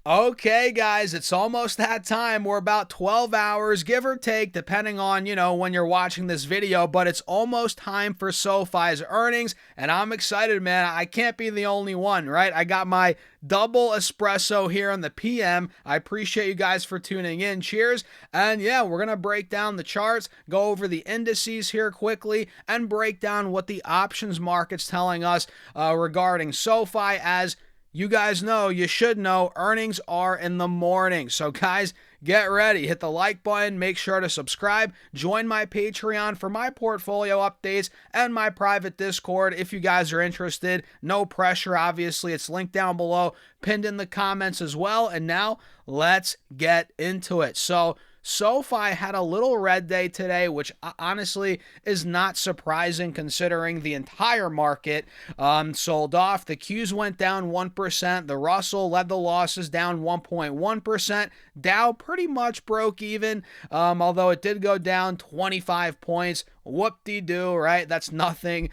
Okay, guys, it's almost that time. We're about 12 hours, give or take, depending on, when you're watching this video, but it's almost time for SoFi's earnings, and I'm excited, man. I can't be the only one, right? I got my double espresso here in the PM. I appreciate you guys for tuning in. Cheers. And yeah, we're going to break down the charts, go over the indices here quickly, and break down what the options market's telling us regarding SoFi. As you guys know, you should know, earnings are in the morning. So guys, get ready. Hit the like button. Make sure to subscribe. Join my Patreon for my portfolio updates and my private Discord if you guys are interested. No pressure, obviously. It's linked down below, pinned in the comments as well. And now let's get into it. So SoFi had a little red day today, which honestly is not surprising considering the entire market sold off. The Qs went down 1%. The Russell led the losses, down 1.1%. Dow pretty much broke even, although it did go down 25 points. Whoop-de-doo, right? That's nothing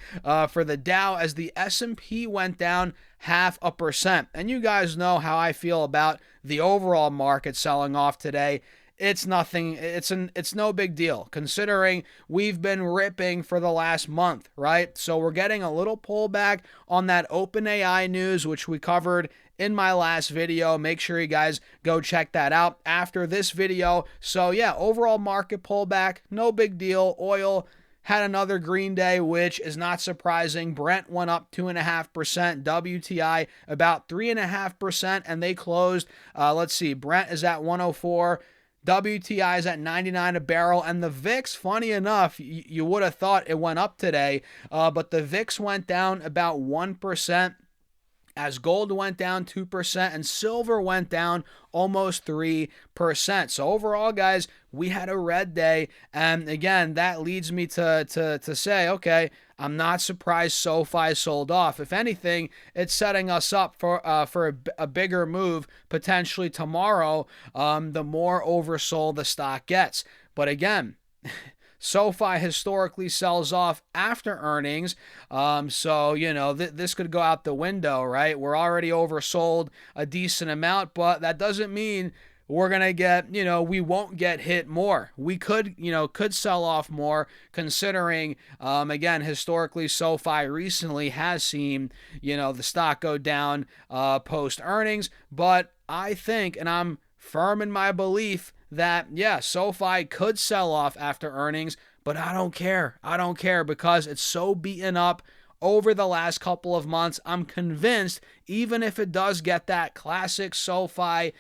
for the Dow, as the S&P went down 0.5%. And you guys know how I feel about the overall market selling off today. It's nothing. It's no big deal considering we've been ripping for the last month, right? So we're getting a little pullback on that OpenAI news, which we covered in my last video. Make sure you guys go check that out after this video. So yeah, overall market pullback, no big deal. Oil had another green day, which is not surprising. Brent went up 2.5%, WTI about 3.5%, and they closed, let's see, Brent is at 104, WTI is at 99 a barrel, and the VIX, funny enough, you would have thought it went up today, but the VIX went down about 1%, as gold went down 2% and silver went down almost 3%. So overall, guys, we had a red day, and again, that leads me to say, okay, I'm not surprised SoFi sold off. If anything, it's setting us up for a bigger move potentially tomorrow, the more oversold the stock gets. But again, SoFi historically sells off after earnings, so, this could go out the window, right? We're already oversold a decent amount, but that doesn't mean we're going to get, we won't get hit more. We could sell off more considering, again, historically, SoFi recently has seen, the stock go down post earnings, but I think, and I'm firm in my belief, that, yeah, SoFi could sell off after earnings, but I don't care. I don't care because it's so beaten up over the last couple of months. I'm convinced even if it does get that classic SoFi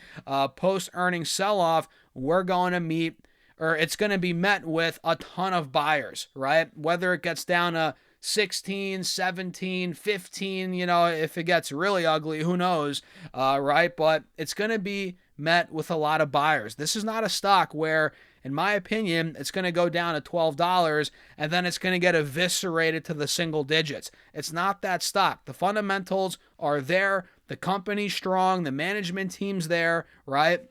post-earnings sell-off, we're going to meet, or it's going to be met with a ton of buyers, right? Whether it gets down to 16, 17, 15, if it gets really ugly, who knows, right? But it's going to be met with a lot of buyers. This is not a stock where, in my opinion, it's going to go down to $12 and then it's going to get eviscerated to the single digits. It's not that stock. The fundamentals are there. The company's strong. The management team's there, right?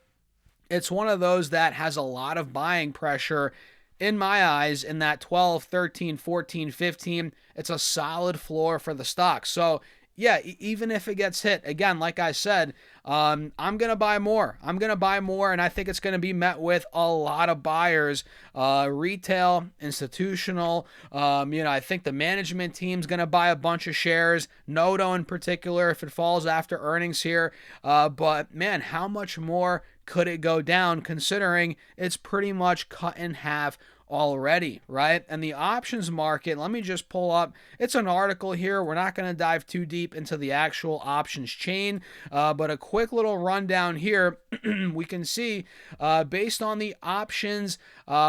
It's one of those that has a lot of buying pressure. In my eyes, in that 12, 13, 14, 15, it's a solid floor for the stock. So yeah, even if it gets hit, again, like I said, I'm going to buy more. I'm going to buy more, and I think it's going to be met with a lot of buyers, retail, institutional. I think the management team's going to buy a bunch of shares, Noto in particular, if it falls after earnings here. But, man, how much more could it go down considering it's pretty much cut in half already, right? And the options market, let me just pull up, it's an article here. We're not going to dive too deep into the actual options chain, but a quick little rundown here. We can see based on the options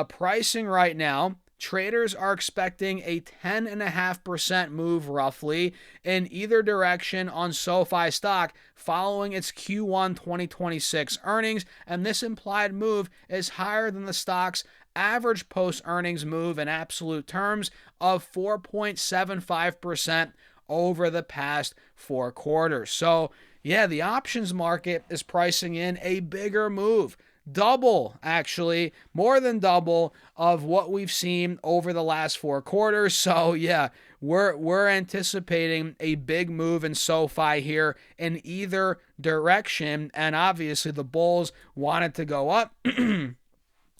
pricing right now, traders are expecting a 10.5% move roughly in either direction on SoFi stock following its Q1 2026 earnings, and this implied move is higher than the stock's average post-earnings move in absolute terms of 4.75% over the past 4 quarters. So, yeah, the options market is pricing in a bigger move. Double, actually, more than double of what we've seen over the last 4 quarters. So, yeah, we're anticipating a big move in SoFi here in either direction. And obviously the bulls want it to go up.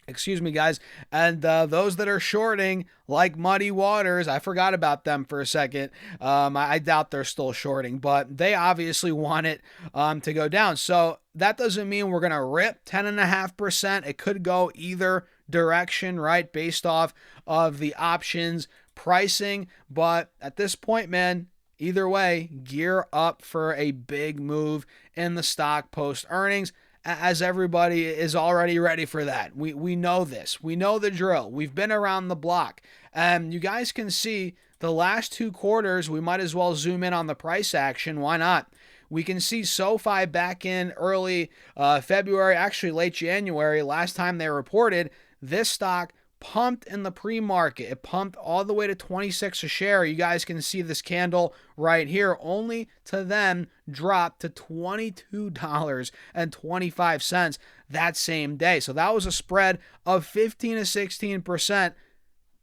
Excuse me, guys. And those that are shorting, like Muddy Waters, I forgot about them for a second. I doubt they're still shorting, but they obviously want it to go down. So that doesn't mean we're going to rip 10.5%. It could go either direction, right, based off of the options pricing. But at this point, man, either way, gear up for a big move in the stock post earnings, as everybody is already ready for that. We know this. We know the drill. We've been around the block. You guys can see the last 2 quarters. We might as well zoom in on the price action. Why not? We can see SoFi back in early February, actually late January, last time they reported, this stock pumped in the pre-market. It pumped all the way to 26 a share. You guys can see this candle right here, only to then drop to $22.25 that same day. So that was a spread of 15 to 16%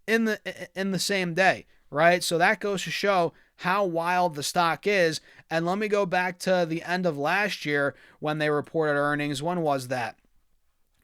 in the same day, right? So that goes to show how wild the stock is. And let me go back to the end of last year when they reported earnings. When was that?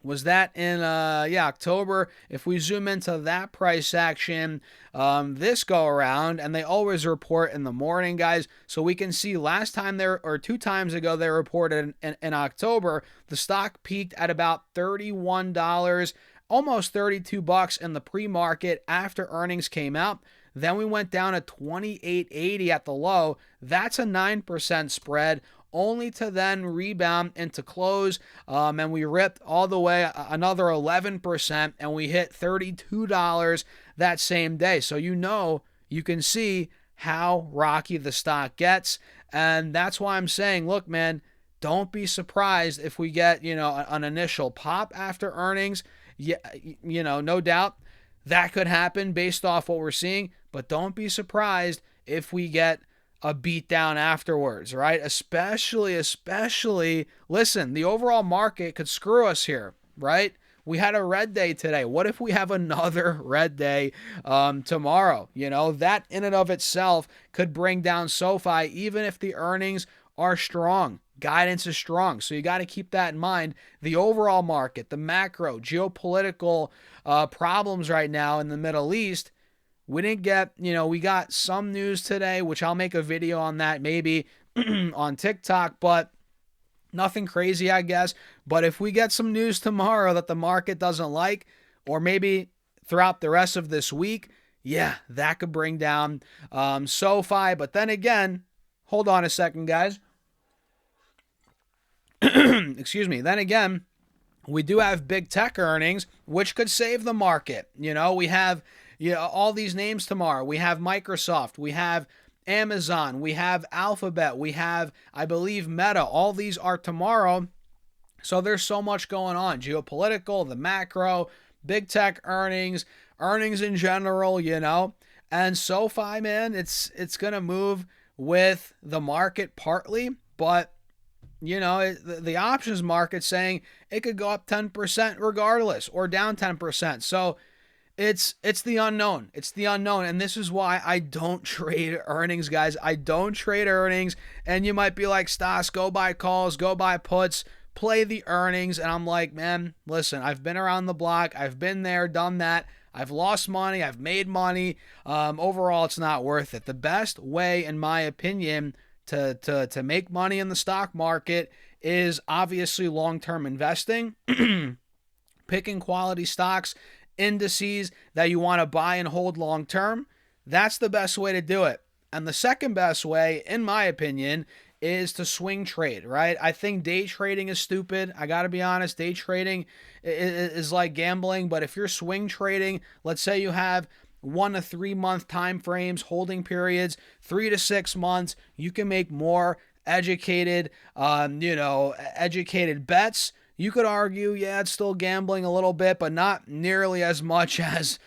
Was that in October? If we zoom into that price action this go around, and they always report in the morning, guys, so we can see last time or 2 times ago they reported in October, the stock peaked at about $31, almost $32 in the pre-market after earnings came out. Then we went down to $28.80 at the low. That's a 9% spread, only to then rebound into close, and we ripped all the way another 11%, and we hit $32 that same day. So you can see how rocky the stock gets, and that's why I'm saying, look, man, don't be surprised if we get an initial pop after earnings. Yeah, no doubt that could happen based off what we're seeing, but don't be surprised if we get a beat down afterwards, right? Especially, listen, the overall market could screw us here, right? We had a red day today. What if we have another red day tomorrow? That in and of itself could bring down SoFi, even if the earnings are strong. Guidance is strong. So you got to keep that in mind. The overall market, the macro, geopolitical problems right now in the Middle East, we didn't get, we got some news today, which I'll make a video on that maybe on TikTok, but nothing crazy, I guess. But if we get some news tomorrow that the market doesn't like, or maybe throughout the rest of this week, yeah, that could bring down SoFi. But then again, hold on a second, guys. Excuse me. Then again, we do have big tech earnings, which could save the market. We have all these names tomorrow. We have Microsoft, we have Amazon, we have Alphabet, we have, I believe, Meta. All these are tomorrow. So there's so much going on. Geopolitical, the macro, big tech earnings in general, And SoFi, man, it's going to move with the market partly, but the options market saying it could go up 10% regardless, or down 10%. So it's the unknown. It's the unknown. And this is why I don't trade earnings, guys. I don't trade earnings. And you might be like, Stas, go buy calls, go buy puts, play the earnings. And I'm like, man, listen, I've been around the block. I've been there, done that. I've lost money. I've made money. Overall, it's not worth it. The best way, in my opinion, to make money in the stock market is obviously long-term investing, picking quality stocks, indices that you want to buy and hold long-term. That's the best way to do it. And the second best way, in my opinion, is to swing trade, right? I think day trading is stupid. I got to be honest. Day trading is like gambling. But if you're swing trading, let's say you have 1 to 3 month time frames, holding periods, 3 to 6 months, you can make more educated bets. You could argue, yeah, it's still gambling a little bit, but not nearly as much as,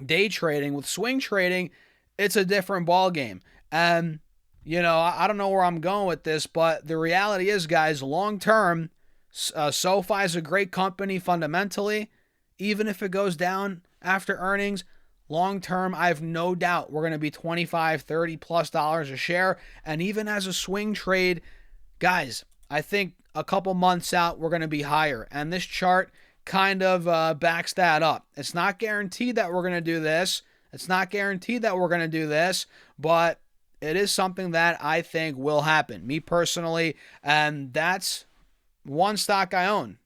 day trading. With swing trading, it's a different ball game. And, I don't know where I'm going with this, but the reality is, guys, long term, SoFi is a great company fundamentally. Even if it goes down after earnings, Long term, I have no doubt we're going to be 25, 30 plus dollars a share. And even as a swing trade, guys, I think a couple months out, we're going to be higher. And this chart kind of backs that up. It's not guaranteed that we're going to do this. It's not guaranteed that we're going to do this, but it is something that I think will happen. Me personally, and that's one stock I own.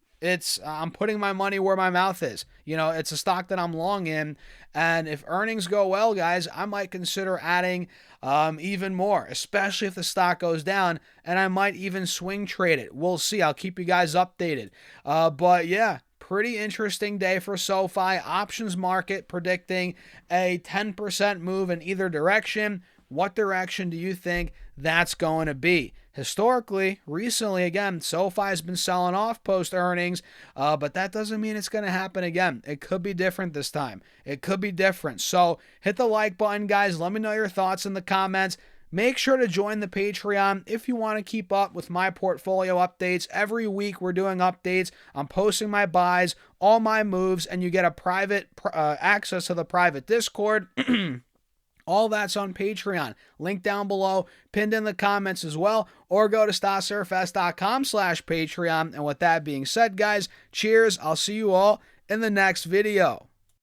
I'm putting my money where my mouth is. It's a stock that I'm long in, and if earnings go well, guys, I might consider adding even more, especially if the stock goes down, and I might even swing trade it. We'll see. I'll keep you guys updated. But yeah, pretty interesting day for SoFi. Options market predicting a 10% move in either direction. What direction do you think that's going to be? Historically, recently, again, SoFi has been selling off post-earnings, but that doesn't mean it's going to happen again. It could be different this time. It could be different. So hit the like button, guys. Let me know your thoughts in the comments. Make sure to join the Patreon if you want to keep up with my portfolio updates. Every week we're doing updates. I'm posting my buys, all my moves, and you get a private access to the private Discord. All that's on Patreon. Link down below, pinned in the comments as well, or go to stocksurfs.com/Patreon. And with that being said, guys, cheers. I'll see you all in the next video.